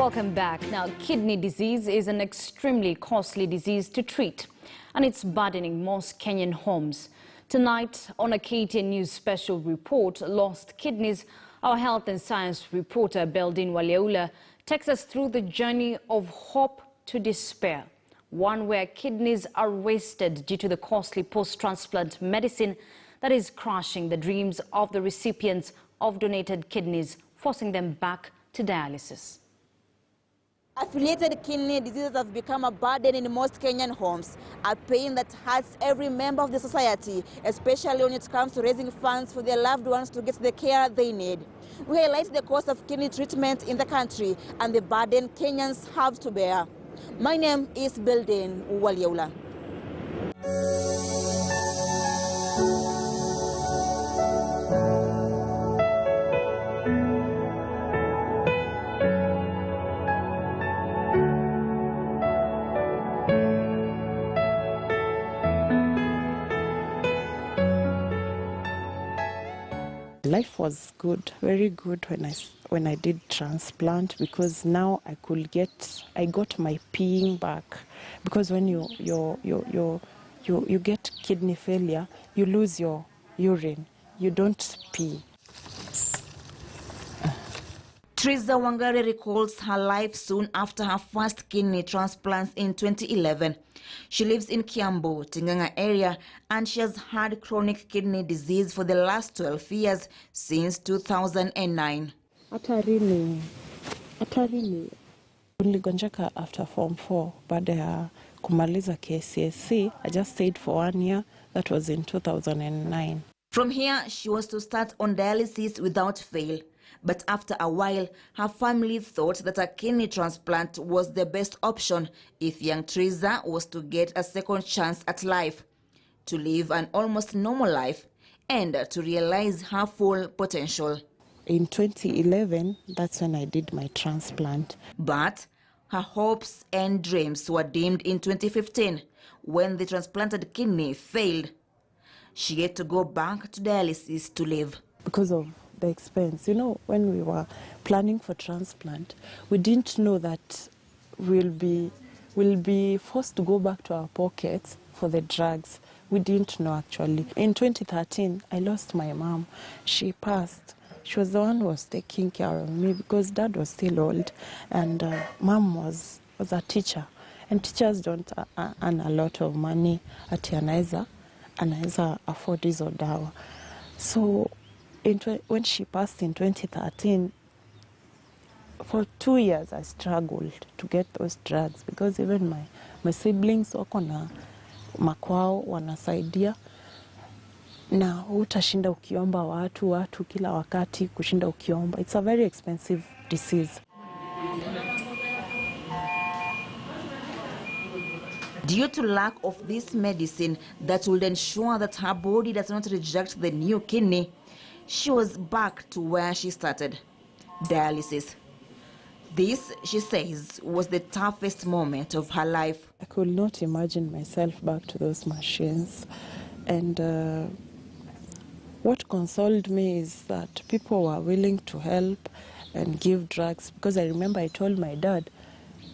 Welcome back. Now, kidney disease is an extremely costly disease to treat, and it's burdening most Kenyan homes. Tonight, on a KTN News special report, Lost Kidneys, our health and science reporter Beldin Waleula takes us through the journey of hope to despair, one where kidneys are wasted due to the costly post-transplant medicine that is crushing the dreams of the recipients of donated kidneys, forcing them back to dialysis. Affiliated kidney diseases have become a burden in most Kenyan homes, a pain that hurts every member of the society, especially when it comes to raising funds for their loved ones to get the care they need. We highlight the cost of kidney treatment in the country and the burden Kenyans have to bear. My name is Beldin Waleula. Life was good, very good when I did transplant, because now I got my peeing back. Because when you get kidney failure, you lose your urine. You don't pee. Teresa Wangari recalls her life soon after her first kidney transplant in 2011. She lives in Kiambu, Tinganga area, and she has had chronic kidney disease for the last 12 years, since 2009. Atarini. Uligonjeka after Form 4, baada ya kumaliza KCSE. I just stayed for 1 year. That was in 2009. From here, she was to start on dialysis without fail. But after a while, her family thought that a kidney transplant was the best option if young Teresa was to get a second chance at life, to live an almost normal life, and to realize her full potential. In 2011, that's when I did my transplant. But her hopes and dreams were dimmed in 2015 when the transplanted kidney failed. She had to go back to dialysis to live. Because of the expense. You know, when we were planning for transplant, we didn't know that we'll be forced to go back to our pockets for the drugs. We didn't know, actually. In 2013, I lost my mom. She passed. She was the one who was taking care of me because dad was still old, and mom was a teacher. And teachers don't earn a lot of money at anaweza afford hizo dawa. So when she passed in 2013, for 2 years I struggled to get those drugs, because even my siblings wako na makwao wanasaidia, na utashinda ukiomba watu kila wakati kushinda ukiomba. It's a very expensive disease. Due to lack of this medicine that would ensure that her body does not reject the new kidney, she was back to where she started, dialysis. This, she says, was the toughest moment of her life. I could not imagine myself back to those machines. And what consoled me is that people were willing to help and give drugs. Because I remember I told my dad,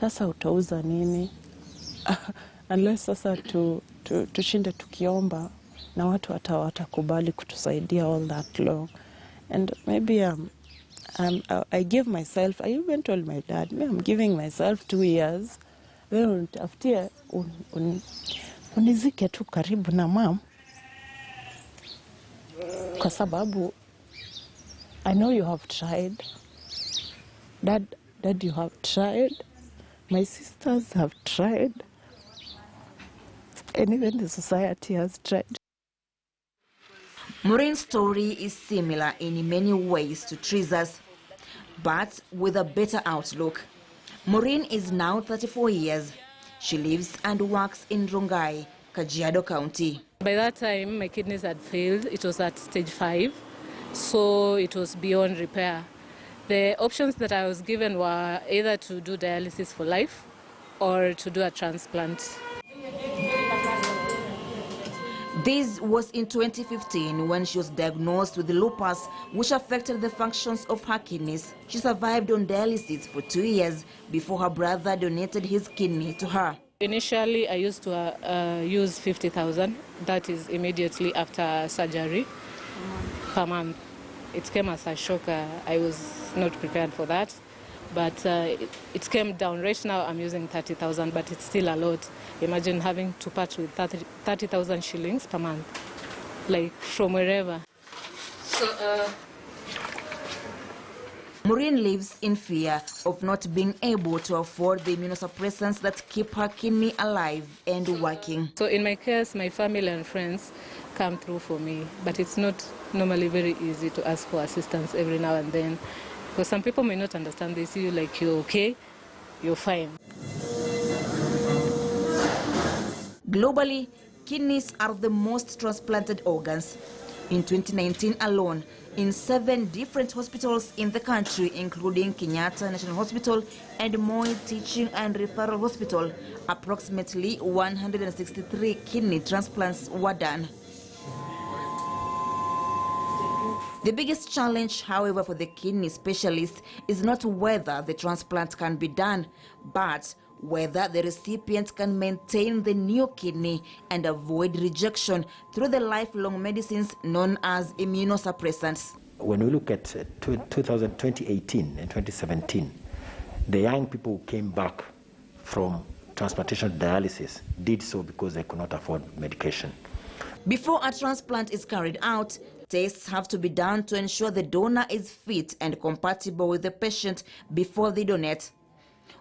sasa utauza nini? Unless sasa tushinde tukiomba, na watu watakubali kutusaidia all that long. And maybe I give myself, I even told my dad, I'm giving myself 2 years. Then after unizike tu karibu na mom. Kwa sababu I know you have tried. Dad, you have tried. My sisters have tried. And even the society has tried. Maureen's story is similar in many ways to Teresa's, but with a better outlook. Maureen is now 34 years. She lives and works in Rongai, Kajiado County. By that time, my kidneys had failed. It was at stage 5, so it was beyond repair. The options that I was given were either to do dialysis for life or to do a transplant. This was in 2015 when she was diagnosed with lupus, which affected the functions of her kidneys. She survived on dialysis for 2 years before her brother donated his kidney to her. Initially, I used to use 50,000. That is immediately after surgery per month. It came as a shock. I was not prepared for that. But it came down. Right now, I'm using 30,000, but it's still a lot. Imagine having to part with 30,000 shillings per month, like from wherever. So, Maureen lives in fear of not being able to afford the immunosuppressants that keep her kidney alive and working. So in my case, my family and friends come through for me, but it's not normally very easy to ask for assistance every now and then. Because some people may not understand. They see you like you're okay, you're fine. Globally, kidneys are the most transplanted organs. In 2019 alone, in 7 different hospitals in the country, including Kenyatta National Hospital and Moi Teaching and Referral Hospital, approximately 163 kidney transplants were done. The biggest challenge, however, for the kidney specialist is not whether the transplant can be done, but whether the recipient can maintain the new kidney and avoid rejection through the lifelong medicines known as immunosuppressants. When we look at 2018 and 2017, the young people who came back from transplantation dialysis did so because they could not afford medication. Before a transplant is carried out, tests have to be done to ensure the donor is fit and compatible with the patient before they donate.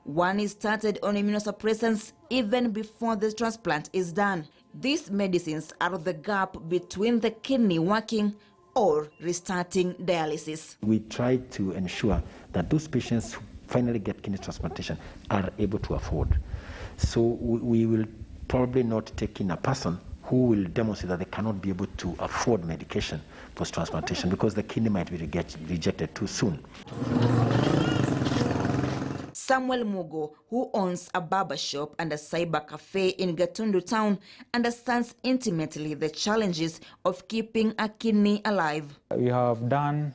One is started on immunosuppressants even before the transplant is done. These medicines are the gap between the kidney working or restarting dialysis. We try to ensure that those patients who finally get kidney transplantation are able to afford. So we will probably not take in a person who will demonstrate that they cannot be able to afford medication post-transplantation because the kidney might be rejected too soon. Samuel Mugo, who owns a barber shop and a cyber cafe in Gatundu town, understands intimately the challenges of keeping a kidney alive. We have done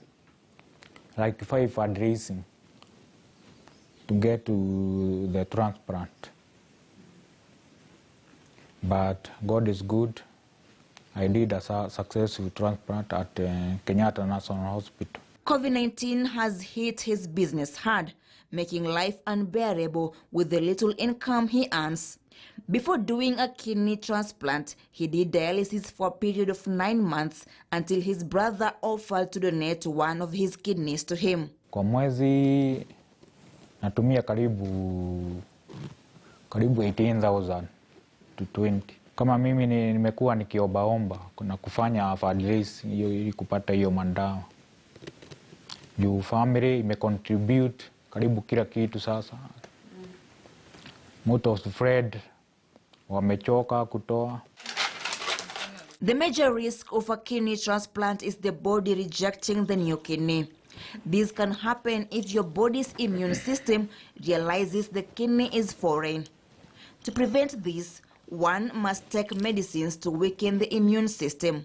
like 5 fundraising to get to the transplant. But God is good. I did a successful transplant at Kenyatta National Hospital. COVID-19 has hit his business hard, making life unbearable with the little income he earns. Before doing a kidney transplant, he did dialysis for a period of 9 months until his brother offered to donate one of his kidneys to him. Kwa mwezi natumia karibu 18,000 to 20. Kama mimi nimekuwa nikiombaomba na kufanya fundraise hiyo ili kupata hiyo mandawa. Juu family imecontribute karibu kila kitu sasa. Most of Fred wamechoka kutoa. The major risk of a kidney transplant is the body rejecting the new kidney. This can happen if your body's immune system realizes the kidney is foreign. To prevent this, one must take medicines to weaken the immune system.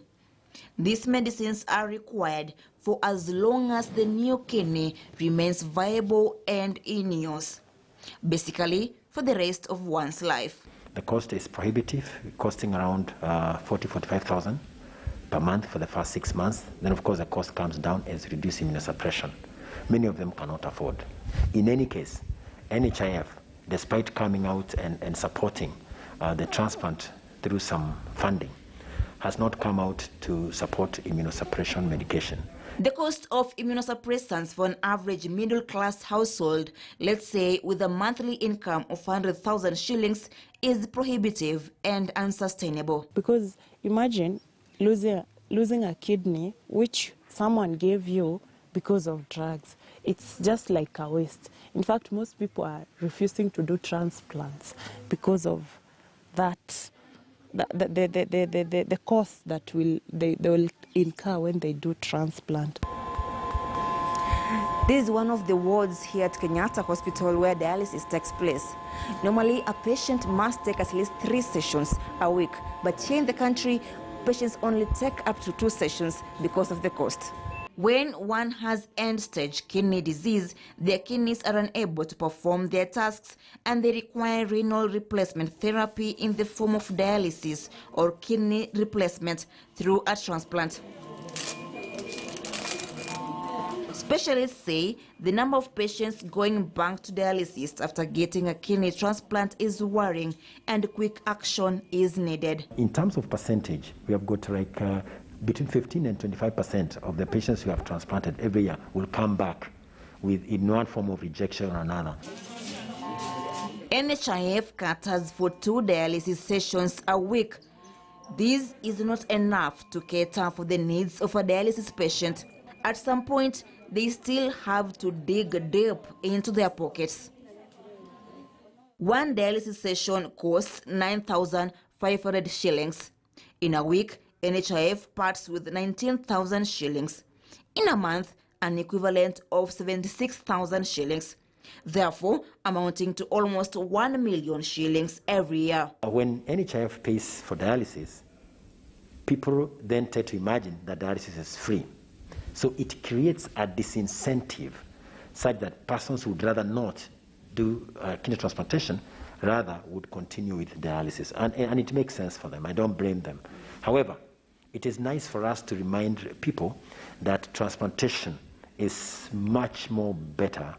These medicines are required for as long as the new kidney remains viable and in use, basically for the rest of one's life. The cost is prohibitive, costing around 45,000 per month for the first 6 months. Then of course the cost comes down as reduced immunosuppression. Many of them cannot afford. In any case, NHIF, despite coming out and supporting the transplant through some funding, has not come out to support immunosuppression medication. The cost of immunosuppressants for an average middle-class household, let's say with a monthly income of 100,000 shillings, is prohibitive and unsustainable. Because imagine losing a kidney which someone gave you because of drugs. It's just like a waste. In fact, most people are refusing to do transplants because of that, the cost that they will incur when they do transplant. This is one of the wards here at Kenyatta Hospital where dialysis takes place. Normally, a patient must take at least 3 sessions a week, but here in the country, patients only take up to 2 sessions because of the cost. When one has end-stage kidney disease, their kidneys are unable to perform their tasks and they require renal replacement therapy in the form of dialysis or kidney replacement through a transplant. Specialists say the number of patients going back to dialysis after getting a kidney transplant is worrying and quick action is needed. In terms of percentage, we have got like between 15 and 25% of the patients who have transplanted every year will come back in one form of rejection or another. NHIF caters for 2 dialysis sessions a week. This is not enough to cater for the needs of a dialysis patient. At some point, they still have to dig deep into their pockets. One dialysis session costs 9,500 shillings. In a week, NHIF parts with 19,000 shillings. In a month, an equivalent of 76,000 shillings. Therefore, amounting to almost 1 million shillings every year. When NHIF pays for dialysis, people then tend to imagine that dialysis is free. So it creates a disincentive such that persons would rather not do kidney transplantation, rather would continue with dialysis. And it makes sense for them. I don't blame them. However, it is nice for us to remind people that transplantation is much more better,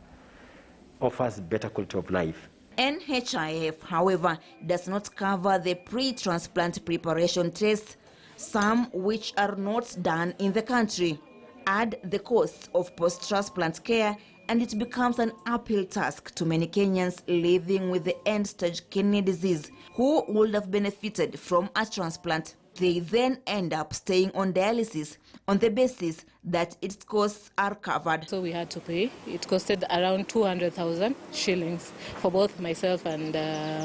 offers better quality of life. NHIF, however, does not cover the pre-transplant preparation tests, some which are not done in the country. Add the cost of post-transplant care and it becomes an uphill task to many Kenyans living with the end-stage kidney disease who would have benefited from a transplant. They then end up staying on dialysis on the basis that its costs are covered. So we had to pay. It costed around 200,000 shillings for both myself and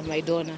my donor.